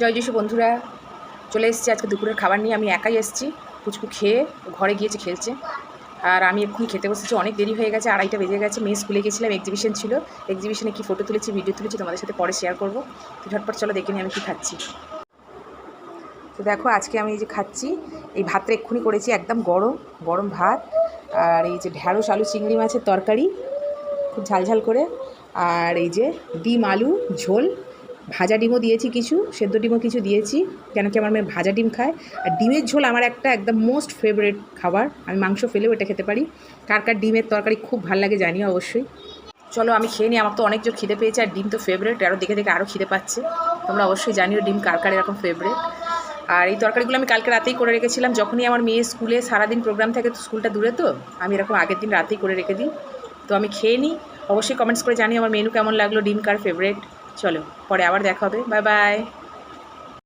জয় যিশু বন্ধুরা, চলে এসেছি আজকে দুপুরের খাবার নিয়ে। আমি একাই এসেছি, পুচকু খেয়ে ঘরে গিয়েছে খেলছে, আর আমি এক্ষুনি খেতে বসেছি। অনেক দেরি হয়ে গেছে, 2:30 বেজে গেছে। মেয়ে স্কুলে গেছিলাম, এক্সিবিশন ছিল, এক্সিবিশনে কি ফটো তুলেছি, ভিডিও তুলেছি, তোমাদের সাথে পরে শেয়ার করবো। তো ঝটপট চলো দেখে নিই আমি কী খাচ্ছি। তো দেখো আজকে আমি এই যে খাচ্ছি, এই ভাতটা এক্ষুনি করেছি, একদম গরম গরম ভাত, আর এই যে ঢ্যাঁড়স আলু চিংড়ি মাছের তরকারি খুব ঝালঝাল করে, আর এই যে ডিম আলু ঝোল, ভাজা ডিমও দিয়েছি, কিছু সেদ্ধ ডিমও কিছু দিয়েছি, কেন কি আমার মেয়ে ভাজা ডিম খায়। আর ডিমের ঝোল আমার একটা একদম মোস্ট ফেভারিট খাবার, আমি মাংস ফেলেও এটা খেতে পারি। কার কার ডিমের তরকারি খুব ভালো লাগে জানিও অবশ্যই। চলো আমি খেয়ে নিই, আমার তো অনেক জোর খিদে পেয়েছে, আর ডিম তো ফেভারিট, আরও দেখে দেখে আরও খিদে পাচ্ছে। তোমরা অবশ্যই জানিও ডিম কার কার এরকম ফেভারিট। আর এই তরকারিগুলো আমি কালকে রাতেই করে রেখেছিলাম, যখনই আমার মেয়ে স্কুলে সারাদিন প্রোগ্রাম থাকে, তো স্কুলটা দূরে, তো আমি এরকম আগের দিন রাতেই করে রেখে দিই। তো আমি খেয়ে নিই, অবশ্যই কমেন্টস করে জানি আমার মেনু কেমন লাগলো, ডিম কার ফেভারিট। চলো পরে আবার দেখা হবে, বাই বাই।